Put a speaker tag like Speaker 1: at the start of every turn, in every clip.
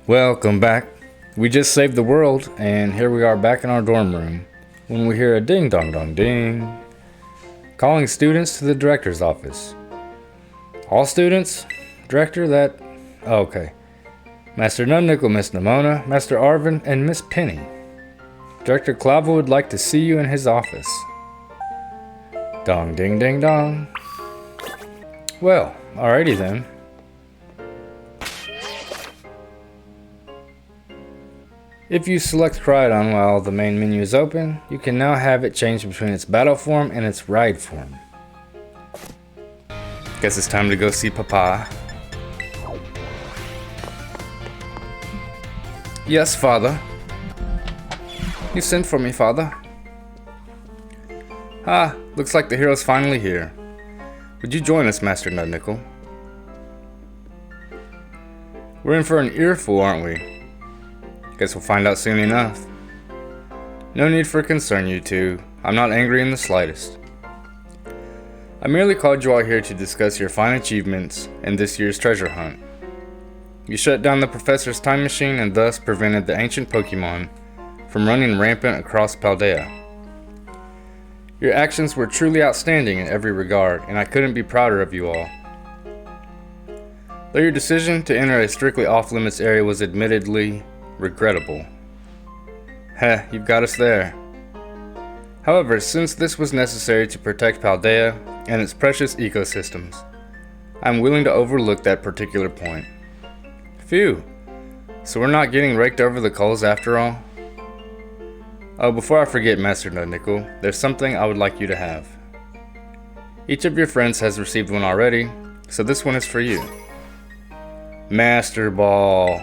Speaker 1: Welcome back. We just saved the world, and here we are back in our dorm room when we hear a ding dong dong ding, calling students to the director's office. All students? Director, that... Oh, okay. Master Nud Nickel, Miss Nimona, Master Arvin, and Miss Penny. Director Clava would like to see you in his office. Dong ding ding dong. Well, alrighty then. If you select Koraidon while the main menu is open, you can now have it change between its battle form and its ride form. Guess it's time to go see Papa. Yes, Father. You sent for me, Father. Ah, looks like the hero's finally here. Would you join us, Master Nud Nickel? We're in for an earful, aren't we? Guess we'll find out soon enough. No need for concern, you two. I'm not angry in the slightest. I merely called you all here to discuss your fine achievements in this year's treasure hunt. You shut down the professor's time machine and thus prevented the ancient Pokémon from running rampant across Paldea. Your actions were truly outstanding in every regard, and I couldn't be prouder of you all. Though your decision to enter a strictly off-limits area was admittedly regrettable. Heh, you've got us there. However, since this was necessary to protect Paldea and its precious ecosystems, I'm willing to overlook that particular point. Phew, so we're not getting raked over the coals after all? Oh, before I forget, Master Nud Nickel, there's something I would like you to have. Each of your friends has received one already, so this one is for you. Master Ball.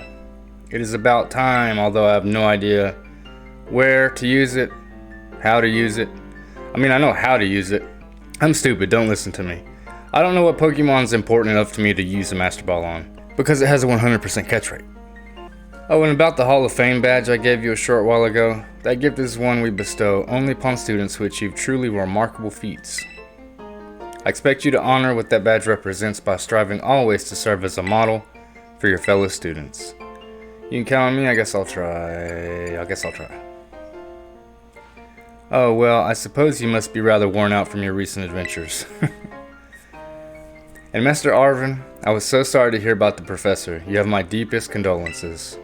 Speaker 1: It is about time, although I have no idea where to use it, how to use it. I mean, I know how to use it. I'm stupid, don't listen to me. I don't know what Pokemon's important enough to me to use a Master Ball on, because it has a 100% catch rate. Oh, and about the Hall of Fame badge I gave you a short while ago, that gift is one we bestow only upon students who achieve truly remarkable feats. I expect you to honor what that badge represents by striving always to serve as a model for your fellow students. You can count on me, I guess I'll try. Oh, well, I suppose you must be rather worn out from your recent adventures. And Master Arvin, I was so sorry to hear about the professor. You have my deepest condolences.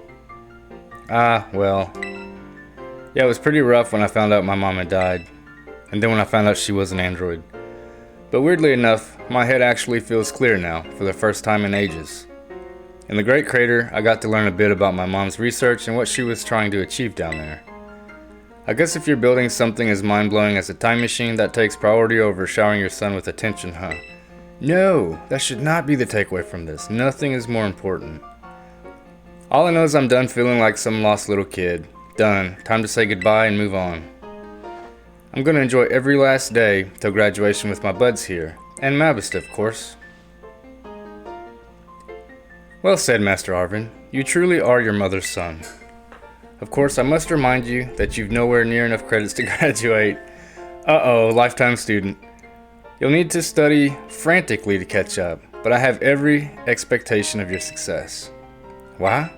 Speaker 1: Ah, well. Yeah, it was pretty rough when I found out my mom had died. And then when I found out she was an android. But weirdly enough, my head actually feels clear now, for the first time in ages. In the Great Crater, I got to learn a bit about my mom's research and what she was trying to achieve down there. I guess if you're building something as mind-blowing as a time machine, that takes priority over showering your son with attention, huh? No, that should not be the takeaway from this. Nothing is more important. All I know is I'm done feeling like some lost little kid. Done. Time to say goodbye and move on. I'm gonna enjoy every last day till graduation with my buds here. And Mabista, of course. Well said, Master Arvin. You truly are your mother's son. Of course, I must remind you that you've nowhere near enough credits to graduate. Uh-oh, lifetime student. You'll need to study frantically to catch up, but I have every expectation of your success. Why?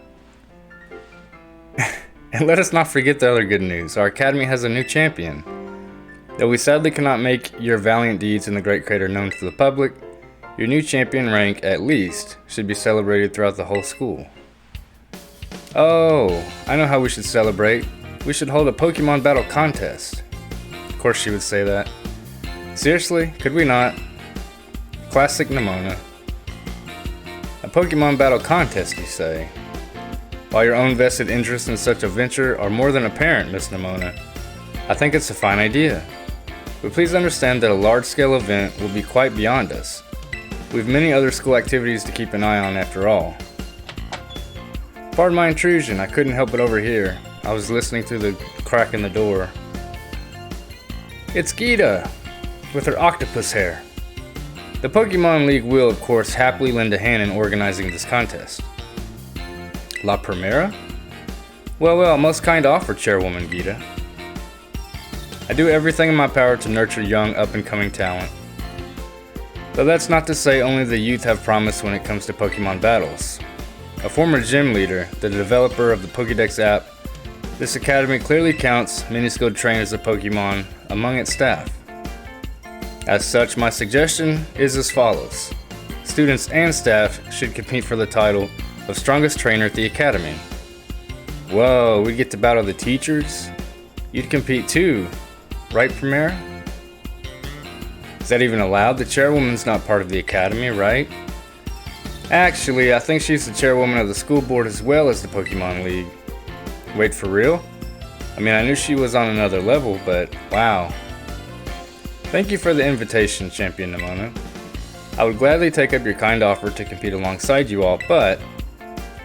Speaker 1: And let us not forget the other good news. Our academy has a new champion. Though we sadly cannot make your valiant deeds in the Great Crater known to the public, your new champion rank, at least, should be celebrated throughout the whole school. Oh, I know how we should celebrate. We should hold a Pokemon battle contest. Of course she would say that. Seriously, could we not? Classic Nimona. A Pokemon battle contest, you say? While your own vested interests in such a venture are more than apparent, Miss Nimona, I think it's a fine idea. But please understand that a large-scale event will be quite beyond us. We have many other school activities to keep an eye on after all. Pardon my intrusion, I couldn't help but overhear. I was listening through the crack in the door. It's Geeta, with her octopus hair. The Pokemon League will, of course, happily lend a hand in organizing this contest. La Primera? Well, most kind offer, Chairwoman Geeta. I do everything in my power to nurture young, up-and-coming talent. Though that's not to say only the youth have promise when it comes to Pokemon battles. A former gym leader, the developer of the Pokédex app, this academy clearly counts many skilled trainers of Pokemon among its staff. As such, my suggestion is as follows. Students and staff should compete for the title of strongest trainer at the academy. Whoa, we get to battle the teachers? You'd compete too, right, Premier? Is that even allowed? The chairwoman's not part of the academy, right? Actually, I think she's the chairwoman of the school board as well as the Pokemon League. Wait, for real? I mean, I knew she was on another level, but wow. Thank you for the invitation, Champion Nemona. I would gladly take up your kind offer to compete alongside you all, but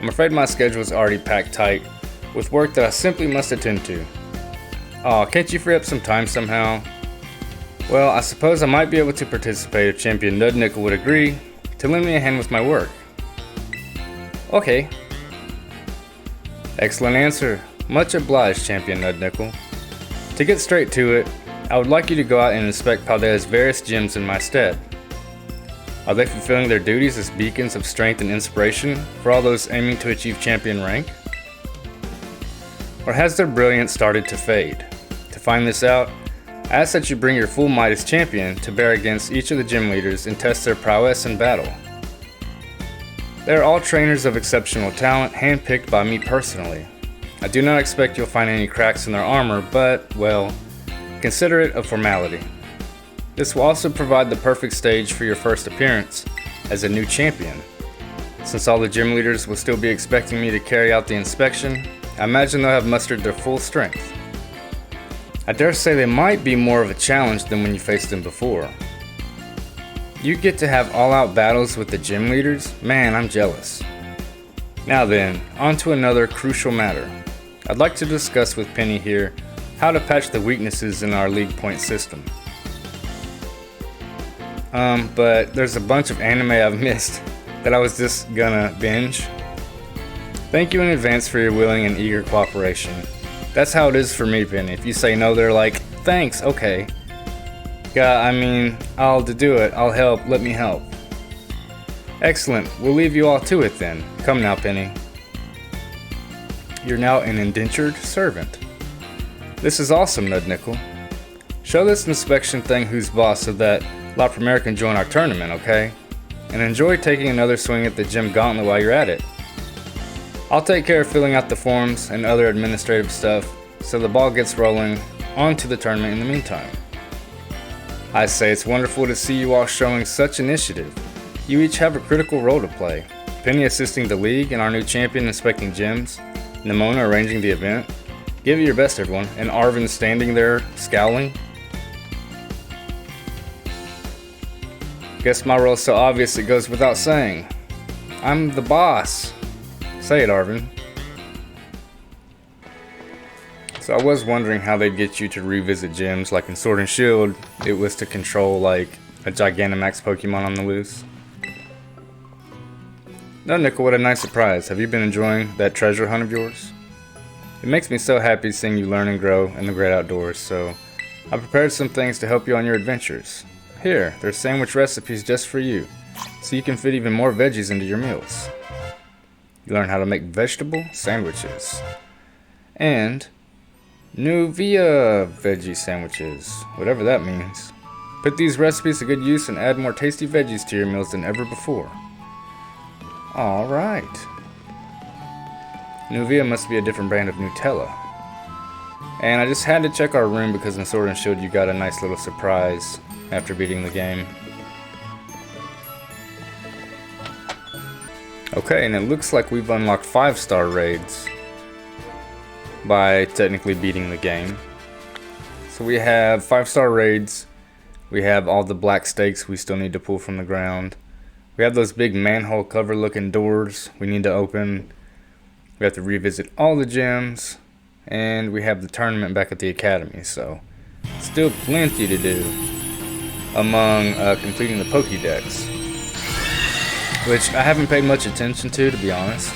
Speaker 1: I'm afraid my schedule is already packed tight with work that I simply must attend to. Aw, can't you free up some time somehow? Well, I suppose I might be able to participate if Champion Nud Nickel would agree to lend me a hand with my work. Okay. Excellent answer. Much obliged, Champion Nud Nickel. To get straight to it, I would like you to go out and inspect Paldea's various gyms in my stead. Are they fulfilling their duties as beacons of strength and inspiration for all those aiming to achieve champion rank? Or has their brilliance started to fade? To find this out, I ask that you bring your full might as champion to bear against each of the gym leaders and test their prowess in battle. They are all trainers of exceptional talent, handpicked by me personally. I do not expect you'll find any cracks in their armor, but, well, consider it a formality. This will also provide the perfect stage for your first appearance as a new champion. Since all the gym leaders will still be expecting me to carry out the inspection, I imagine they'll have mustered their full strength. I dare say they might be more of a challenge than when you faced them before. You get to have all-out battles with the gym leaders? Man, I'm jealous. Now then, on to another crucial matter. I'd like to discuss with Penny here how to patch the weaknesses in our league point system. But there's a bunch of anime I've missed that I was just gonna binge. Thank you in advance for your willing and eager cooperation. That's how it is for me, Penny. If you say no, they're like, thanks, okay. Yeah, I mean, I'll do it. I'll help. Let me help. Excellent. We'll leave you all to it then. Come now, Penny. You're now an indentured servant. This is awesome, Nud Nickel. Show this inspection thing who's boss so that La Primera can join our tournament, okay? And enjoy taking another swing at the gym gauntlet while you're at it. I'll take care of filling out the forms and other administrative stuff so the ball gets rolling on to the tournament in the meantime. I say it's wonderful to see you all showing such initiative. You each have a critical role to play. Penny assisting the league and our new champion inspecting gyms, Nemona arranging the event. Give it your best, everyone. And Arvin standing there scowling. Guess my role's so obvious it goes without saying. I'm the boss. Say it, Arvin. So I was wondering how they'd get you to revisit gyms. Like in Sword and Shield, it was to control like a Gigantamax Pokemon on the loose. No, Nickel, what a nice surprise. Have you been enjoying that treasure hunt of yours? It makes me so happy seeing you learn and grow in the great outdoors, so I prepared some things to help you on your adventures. Here, there's sandwich recipes just for you, so you can fit even more veggies into your meals. You learn how to make vegetable sandwiches. And Nuvia veggie sandwiches, whatever that means. Put these recipes to good use and add more tasty veggies to your meals than ever before. Alright. Nuvia must be a different brand of Nutella. And I just had to check our room because in Sword and Shield you got a nice little surprise after beating the game. Okay, and it looks like we've unlocked 5-star raids by technically beating the game. So we have 5-star raids. We have all the black stakes we still need to pull from the ground. We have those big manhole cover looking doors we need to open. We have to revisit all the gyms. And we have the tournament back at the academy. So still plenty to do among completing the Pokédex, which I haven't paid much attention to be honest.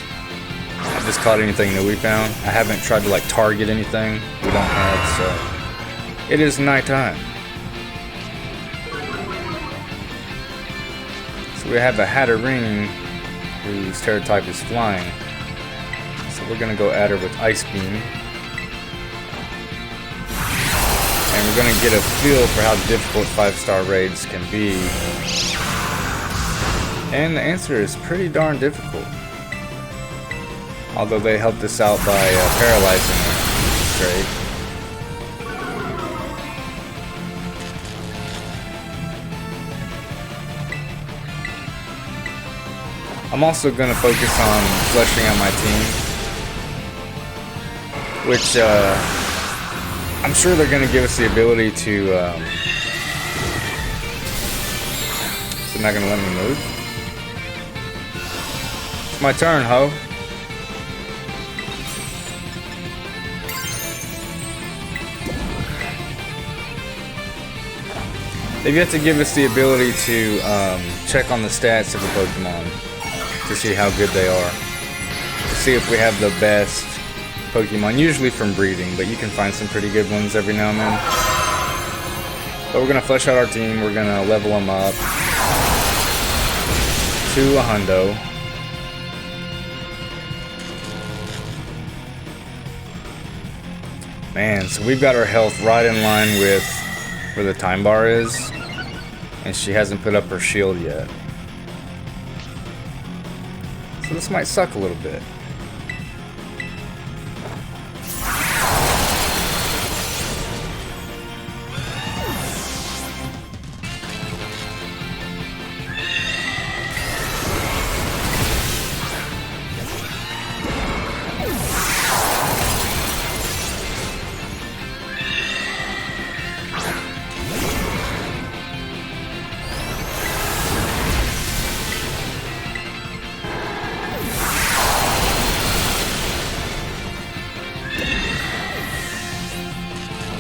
Speaker 1: I just caught anything that we found. I haven't tried to like target anything we don't have, so it is nighttime. So we have a Hatterene whose Tera type is Flying. So we're gonna go at her with Ice Beam. And we're gonna get a feel for how difficult 5-star raids can be. And the answer is pretty darn difficult. Although they helped us out by paralyzing her, which is great. I'm also going to focus on fleshing out my team, which I'm sure they're going to give us the ability to... they're not going to let me move? It's my turn, ho. They've yet to give us the ability to check on the stats of a Pokemon to see how good they are. To see if we have the best Pokemon, usually from breeding, but you can find some pretty good ones every now and then. But we're going to flesh out our team, we're going to level them up to a hundo. Man, so we've got our health right in line with where the time bar is, and she hasn't put up her shield yet. So this might suck a little bit.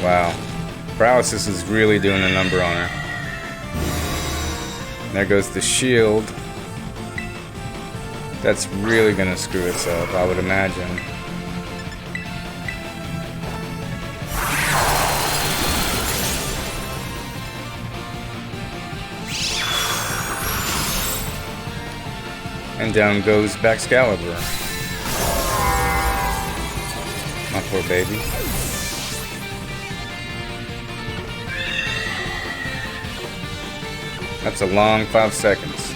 Speaker 1: Wow, paralysis is really doing a number on her. There goes the shield. That's really gonna screw us up, I would imagine. And down goes Baxcalibur. My poor baby. That's a long 5 seconds.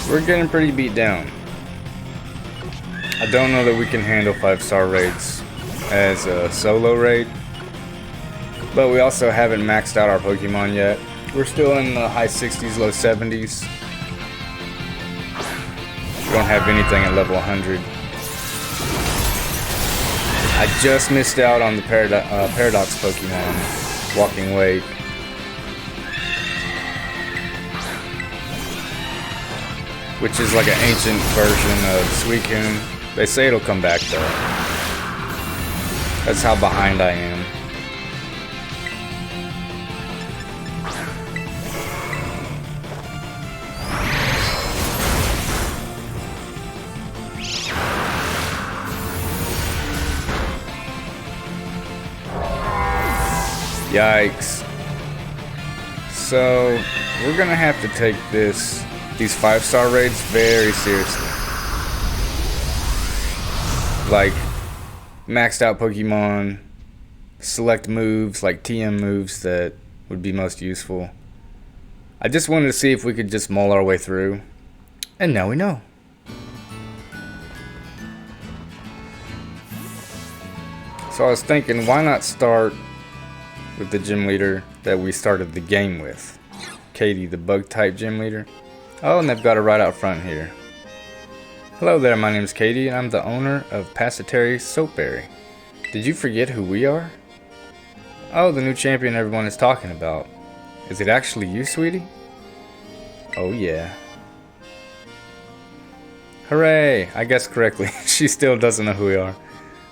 Speaker 1: We're getting pretty beat down. I don't know that we can handle 5-star raids as a solo raid, but we also haven't maxed out our Pokemon yet. We're still in the high 60s, low 70s. We don't have anything at level 100. I just missed out on the Paradox Pokemon, Walking Wake. Which is like an ancient version of Suicune. They say it'll come back though. That's how behind I am. Yikes. So we're gonna have to take these 5-star raids very seriously. Like maxed out Pokemon, select moves like TM moves that would be most useful. I just wanted to see if we could just mull our way through, and now we know. So I was thinking, why not start with the gym leader that we started the game with, Katie, the bug type gym leader. Oh, and they've got her right out front here. Hello there, my name is Katie, and I'm the owner of Passatary Soapberry. Did you forget who we are? Oh, the new champion everyone is talking about. Is it actually you, sweetie? Oh yeah. Hooray! I guessed correctly. She still doesn't know who we are.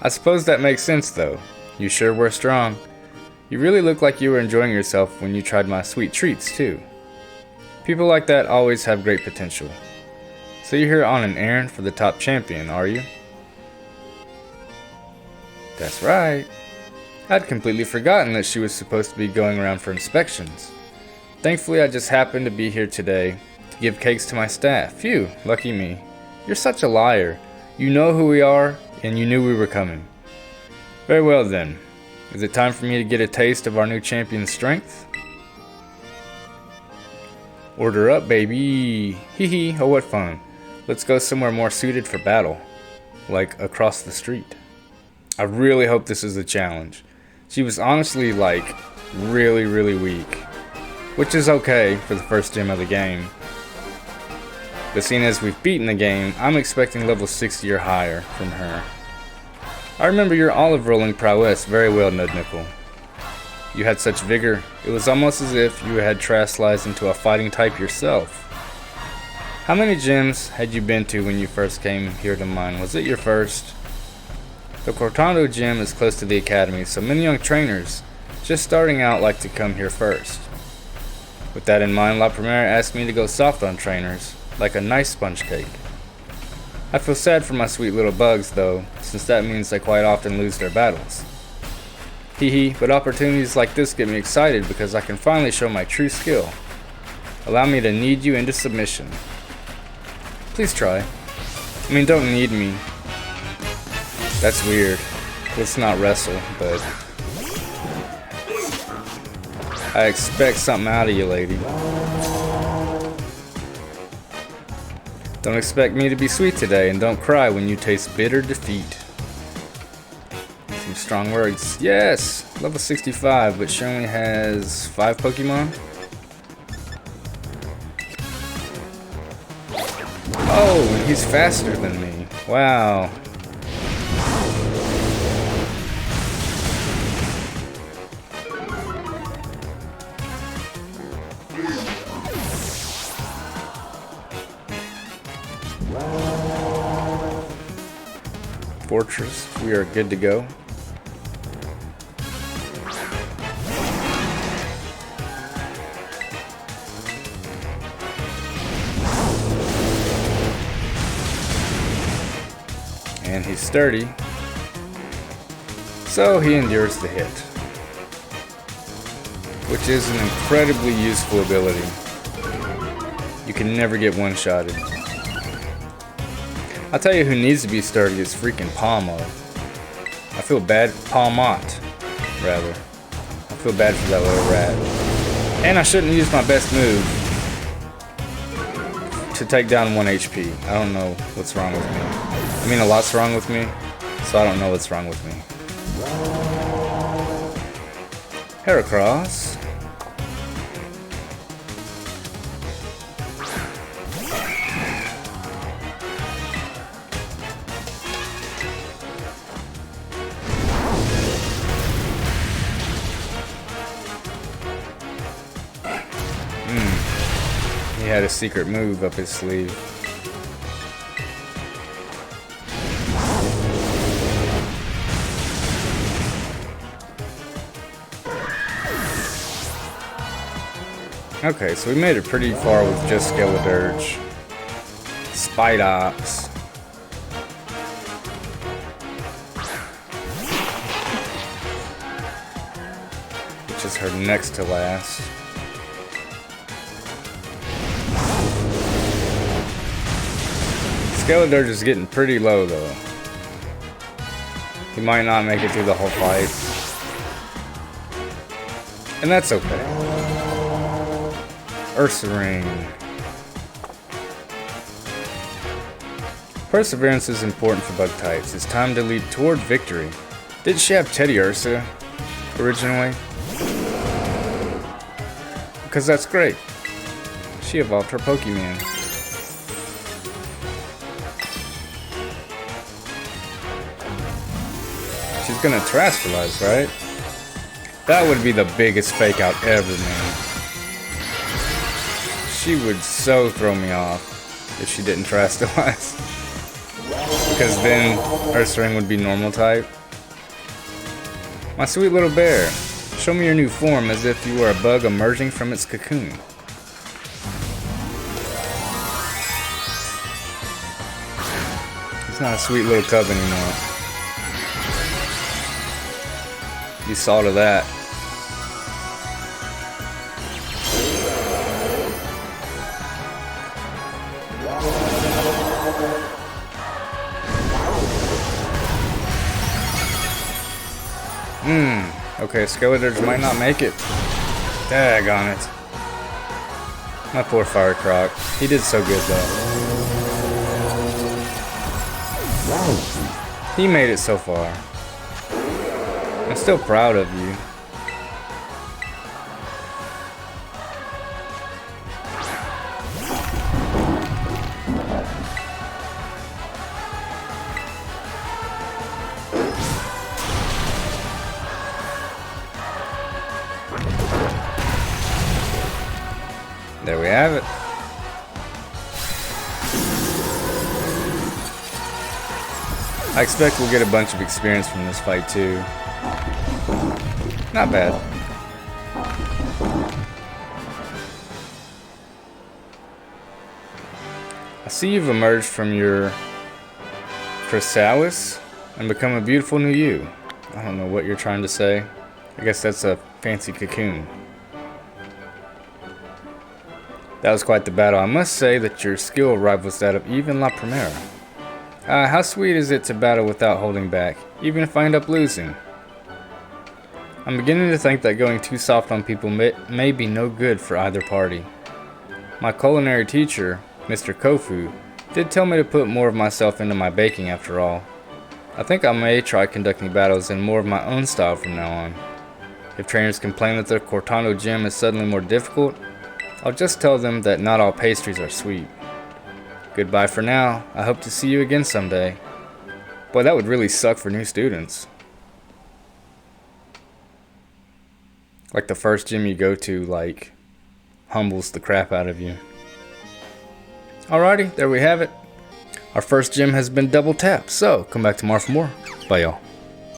Speaker 1: I suppose that makes sense though. You sure were strong. You really look like you were enjoying yourself when you tried my sweet treats too. People like that always have great potential. So you're here on an errand for the top champion, are you? That's right. I'd completely forgotten that she was supposed to be going around for inspections. Thankfully, I just happened to be here today to give cakes to my staff. Phew, lucky me. You're such a liar. You know who we are, and you knew we were coming. Very well then. Is it time for me to get a taste of our new champion's strength? Order up, baby. Hee hee, oh what fun. Let's go somewhere more suited for battle. Like across the street. I really hope this is a challenge. She was honestly like really weak. Which is okay for the first gym of the game. But seeing as we've beaten the game, I'm expecting level 60 or higher from her. I remember your olive rolling prowess very well, Nud Nickel. You had such vigor, it was almost as if you had Terastallized into a fighting type yourself. How many gyms had you been to when you first came here to mine? Was it your first? The Koraidon gym is close to the academy, so many young trainers just starting out like to come here first. With that in mind, La Primera asked me to go soft on trainers, like a nice sponge cake. I feel sad for my sweet little bugs though, since that means they quite often lose their battles. Hee hee, but opportunities like this get me excited because I can finally show my true skill. Allow me to knead you into submission. Please try. I mean, don't knead me. That's weird. Let's not wrestle, but I expect something out of you, lady. Don't expect me to be sweet today, and don't cry when you taste bitter defeat. Some strong words. Yes! Level 65, but she only has 5 Pokemon? Oh, and he's faster than me. Wow. Fortress, we are good to go. And he's sturdy, so he endures the hit, which is an incredibly useful ability. You can never get one-shotted. I'll tell you who needs to be sturdy is freaking Palmo. I feel bad, Palmot, rather. I feel bad for that little rat. And I shouldn't use my best move to take down 1 HP. I don't know what's wrong with me. I mean, a lot's wrong with me, so I don't know what's wrong with me. Heracross. He had a secret move up his sleeve. Okay, so we made it pretty far with just Skeledirge. Spidops. Which is her next to last. Skeledirge is getting pretty low though. He might not make it through the whole fight. And that's okay. Ursaring. Perseverance is important for bug types. It's time to lead toward victory. Didn't she have Teddy Ursa originally? Because that's great. She evolved her Pokemon. She's gonna Terastallize, right? That would be the biggest fake out ever, man. She would so throw me off if she didn't Terastallize. Because then Ursaring would be normal type. My sweet little bear, show me your new form as if you were a bug emerging from its cocoon. He's not a sweet little cub anymore. You saw to that. Okay, Skeletors might not make it. Daggone it. My poor Fire Croc. He did so good though. He made it so far. I'm still proud of you. There we have it. I expect we'll get a bunch of experience from this fight too. Not bad. I see you've emerged from your chrysalis and become a beautiful new you. I don't know what you're trying to say. I guess that's a fancy cocoon. That was quite the battle. I must say that your skill rivals that of even La Primera. How sweet is it to battle without holding back, even if I end up losing? I'm beginning to think that going too soft on people may be no good for either party. My culinary teacher, Mr. Kofu, did tell me to put more of myself into my baking after all. I think I may try conducting battles in more of my own style from now on. If trainers complain that their Cortado gym is suddenly more difficult, I'll just tell them that not all pastries are sweet. Goodbye for now. I hope to see you again someday. Boy, that would really suck for new students. Like the first gym you go to, like, humbles the crap out of you. Alrighty, there we have it. Our first gym has been double tapped, so come back tomorrow for more. Bye, y'all.